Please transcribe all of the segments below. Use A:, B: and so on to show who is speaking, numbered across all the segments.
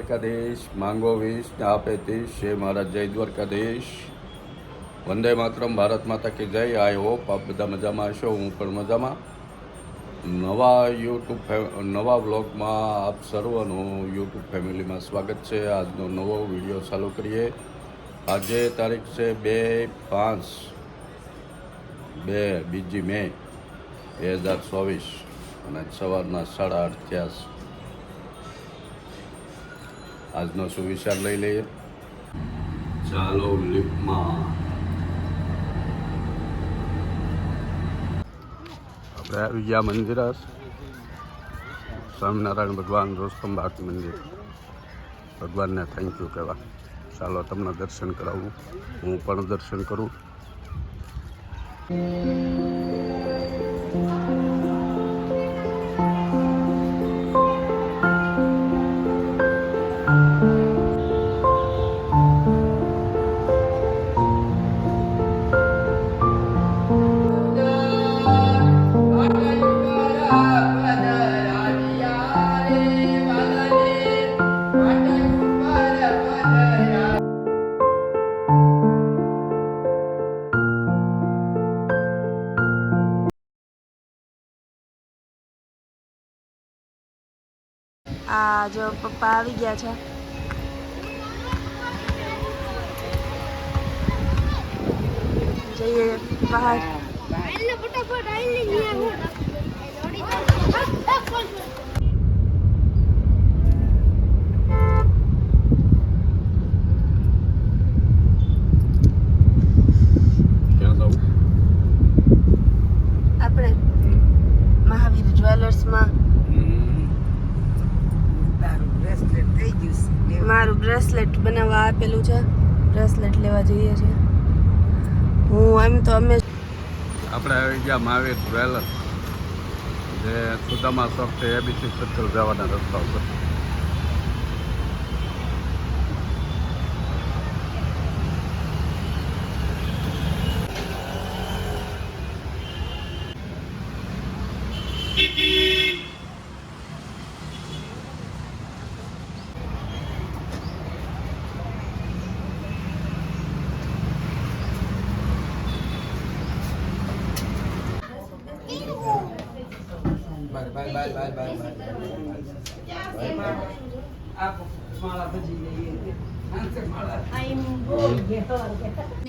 A: દ્વારકાધીશ માંગો 20 ને આપે 30 છે મારા જય દ્વારકાધીશ. વંદે માતરમ. ભારત માતા કી જય. આઈ હોપ આપ બધા મજામાં હશો, હું પણ મજામાં. નવા વ્લોગમાં આપ સર્વનું યુટ્યુબ ફેમિલીમાં સ્વાગત છે. આજનો નવો વિડીયો ચાલુ કરીએ. આજે તારીખ છે 2 મે 2024 અને સવારના 8:30 થયા. આજનો સુવિચાર લઈ લઈએ. ચાલો લિફ્ટમાં. આપણે આવી ગયા મંદિર, સ્વામિનારાયણ ભગવાન રોસ્તમ બાગ મંદિર. ભગવાનને થેન્ક યુ કહેવા. ચાલો તમને દર્શન કરાવું, હું પણ દર્શન કરું.
B: આ જો પપ્પા આવી ગયા છે. જઈએ બહાર. આપણે મહાવીર જ્વેલર્સમાં. મારું બ્રેસલેટ બનાવવા આપેલું છે, બ્રેસલેટ લેવા જઈએ છીએ. અમે
A: આપણે આવી ગયા મહાવીર જ્વેલર્સ, જે સુદામા ચોકથી એબીસી સર્કલ જવાના રસ્તા ઉપર.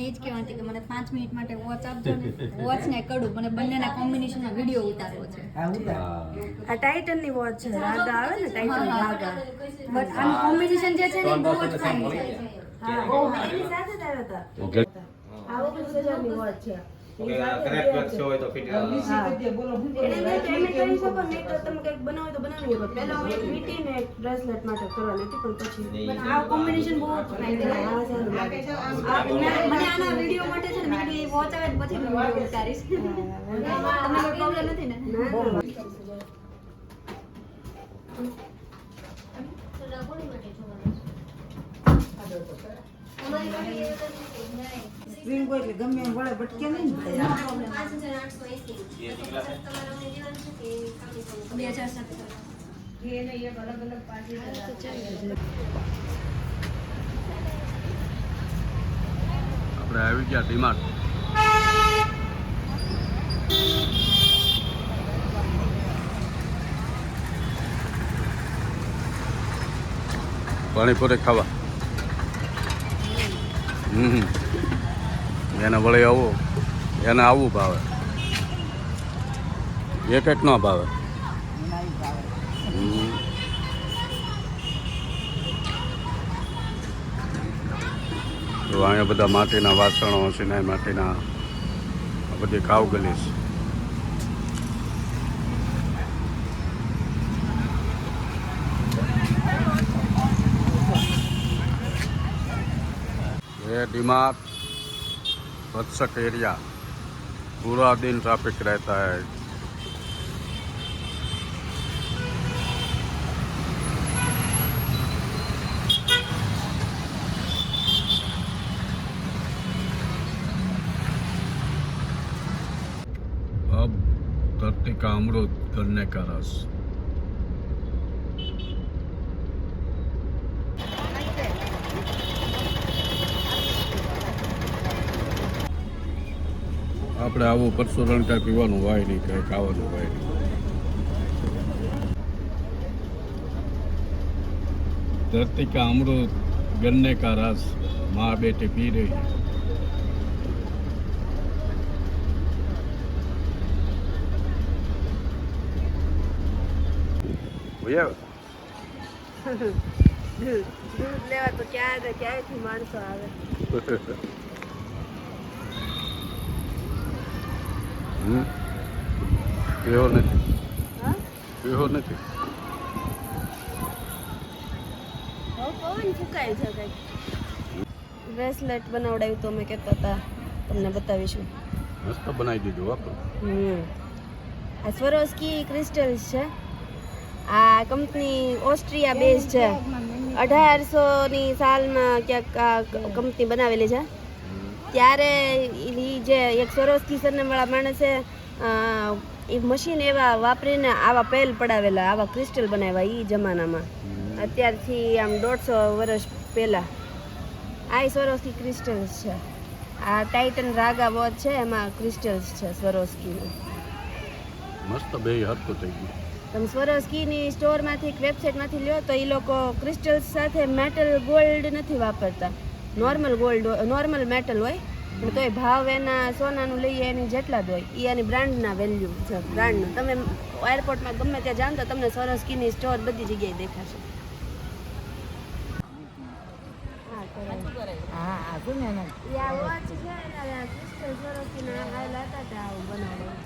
C: એ જ કહેવાતી કે મને 5 મિનિટ માટે વોચ આપજો ને. વોચ ને કડું મને બંનેના કોમ્બિનેશનનો વિડીયો ઉતારવો છે.
B: આ ટાઇટનની વોચ છે, રાગા આવે ને ટાઇટન રાગા.
C: બટ આનું કોમ્બિનેશન જે છે ને બહુ જ ફાઇન છે.
B: એની સાથે જ આવ્યા હતા. આ 19,000 ની વોચ છે. તમે કઈક બનાવો તો બનાવી શકો. પહેલા હું એક વીટી ને એક બ્રેસલેટ માટે કરવાની હતી, પણ પછી
C: પણ આ કોમ્બિનેશન બહુ જ ફાઇન છે. મને આના વિડીયો માટે છે ને મેં વોચ આવે પછી હું વિડીયો ઉતારીશ. તમને કોઈ પ્રોબ્લેમ નથી ને?
D: સ્પ્રિંગ હોય એટલે ગમે એમ વળે ભટકે નહીં ને.
C: 2007.
A: આપણે આવી ગયા ડીમાર્ટ. પાણીપુરી ખાવા. એને વળી આવું, એને આવું ભાવે, એક ન ભાવે. તો અહીંયા બધા માટીના વાસણો, સિનાઈ માટીના, આ બધી કાવગલી છે. ये डिमार्ट वत्सक एरिया, पूरा दिन ट्रैफिक रहता है. अब धरती का अमृत करने का रस. આપણે આવું પરસુરણ કાંઈ પીવાનું હોય નહીં, કાંઈ ખાવાનું હોય નહીં. धरती का अमृत गन्ने का रस माँ बेटे पी रही है. भैया
B: દૂધ લેવા તો ક્યાંથી માણસો આવે.
A: પીવો નથી,
B: હા
A: પીવો નથી.
B: પવન ફૂંકાય છે કંઈક. બ્રેસલેટ બનાવડાવ્યું તો અમે કહેતા હતા, તમને બતાવીશું.
A: મસ્ત બનાવી દીધું આપણે.
B: આ સ્વરોસ્કી ક્રિસ્ટલ્સ છે. આ કંપની ઓસ્ટ્રિયા બેઝ છે. 1800ની સાલમાં ક્યાંક આ કંપની બનાવેલી છે. ત્યારે એ જે એક સ્વરોસ્કી સરનામવાળા માણસે એ મશીન એવા વાપરીને આવા પેલ પડાવેલા, આવા ક્રિસ્ટલ બનાવ્યા એ જમાનામાં. અત્યારથી આમ 150 વર્ષ પહેલાં આ સ્વરોસ્કી ક્રિસ્ટલ્સ છે. આ ટાઇટન રાગા વોચ છે, એમાં ક્રિસ્ટલ્સ છે સ્વરોસ્કીનું.
A: મસ્ત બે હરકું થઈ ગયું.
B: તમે સ્વરોસ્કીની સ્ટોરમાંથી વેબસાઇટમાંથી લ્યો તો એ લોકો ક્રિસ્ટલ્સ સાથે મેટલ ગોલ્ડ નથી વાપરતા. નોર્મલ ગોલ્ડ, નોર્મલ મેટલ હોય, પણ તોય ભાવ એના સોનાનું લઈએ એની જેટલા જ હોય. એ એની બ્રાન્ડના વેલ્યુ છે, બ્રાન્ડનું. તમે એરપોર્ટમાં ગમે ત્યાં જાઓ તો તમને સ્વરોસ્કીની સ્ટોર બધી જગ્યાએ દેખાશે.
D: હા આગળ ને એના
B: એ આ વોચ છે એના ક્રિસ્ટલ સ્વરોસ્કીના આવેલા હતા ત્યાં આવું બનાવેલું.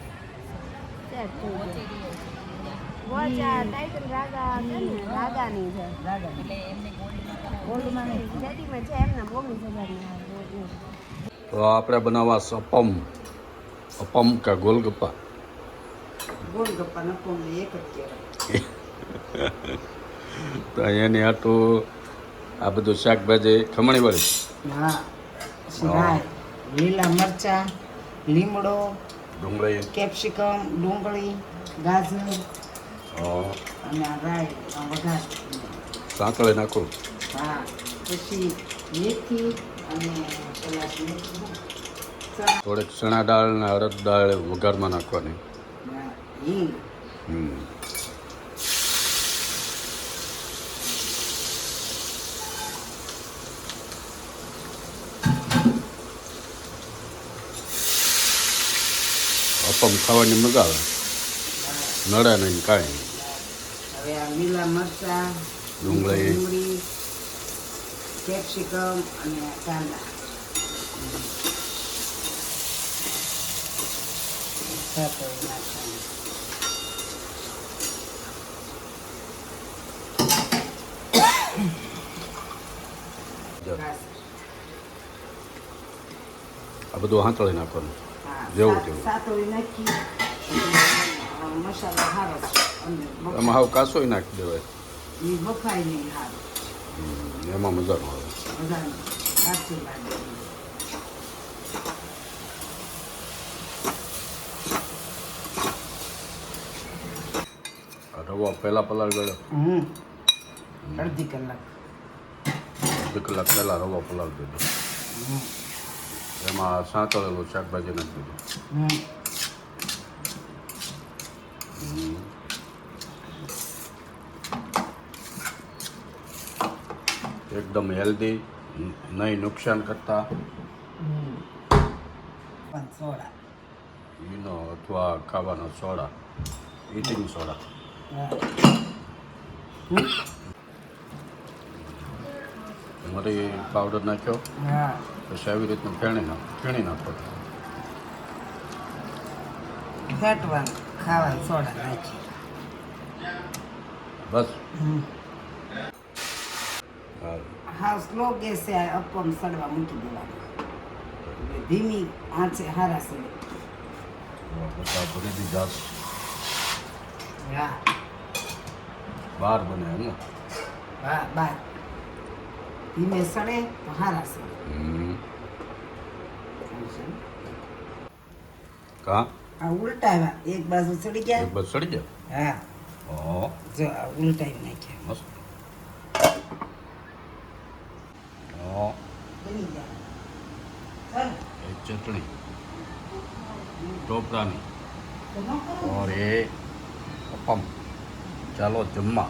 B: સેટ થઈ ગયું. વોચ આ ટાઇટન રાગા છે ને, રાગાની છે.
D: ગોલ્ડમાં નહીં.
B: રેડીમેડ છે એમના 19,000
A: તો આપણે બનાવવા અપમ, અપમ કે ગોલગપ્પા.
D: ગોલગપ્પા નકો એક જ કહેવાય.
A: તો એની હાટું આ બધું શાકભાજી ખમણી વળી.
D: હા રાય, લીલા મરચા, લીમડો,
A: ડુંગળી,
D: કેપ્સિકમ, ડુંગળી, ગાજર
A: અ,
D: અને આ રાય આ વઘાર.
A: સાંકળી નાખું.
D: હા પછી મેથી અને પેલા મેથી
A: થોડીક ચણા દાળ ને અડદ દાળ વઘારમાં નાખવાની.
D: હિંગ.
A: હમ. અપમ ખાવાની મજા આવે, નડે નહીં કાંઈ.
D: હવે આ લીલા મરચા,
A: ડુંગળી.
D: કેપ્સિકમ અને કાંદા. સાતળી નાખવાની.
A: આ બધું હાંતળી નાખવાનું.
D: હા,
A: જેવું તેવું.
D: સાતળી નાખી એટલે મસાલો સારો છે અને
A: એમાં હાવ કાસોય નાખી દેવાય.
D: એ બફાય નહીં સારું.
A: એમાં મજા ન આવે.
D: બધાને કાચી લાગે.
A: આ રવો પહેલાં પલાળી ગયો,
D: અડધી કલાક.
A: અડધી કલાક પહેલાં રવો પલાળી દીધો. એમાં સાંતળેલું શાકભાજી નાખી દીધું. એકદમ હેલ્ધી, નહીં નુકસાન કરતા.
D: પણ સોડા.
A: ઈનો અથવા ખાવાનો સોડા, ઇટિંગ સોડા. મરી પાવડર નાખ્યો,
D: હા
A: પછી આવી રીતનું ફેણી નાખો.
D: ફેટવાનું ખાવાનું સોડા નાખી.
A: બસ. હા.
D: હા સ્લો ગેસે અપમ સડવા મૂકી દેવાનું. એટલે ધીમી આંચે હારા સડે.
A: બધા ભરી દીધા,
D: હા
A: બહાર બને એમ ને.
D: હા બાર ધીમે સડે તો હારા સડે.
A: કા
D: આ ઉલટાવ્યા એક બાજુ સડી
A: એક
D: ગયા.
A: બસ સડી જાય.
D: હા
A: ઓ
D: જો આ ઉલટાવી નાખ્યા.
A: મસ્ત. ઓ
D: બની ગયા. ચાલો.
A: એક ચટણી. टोपरानी और ये अपम चलो जम्मा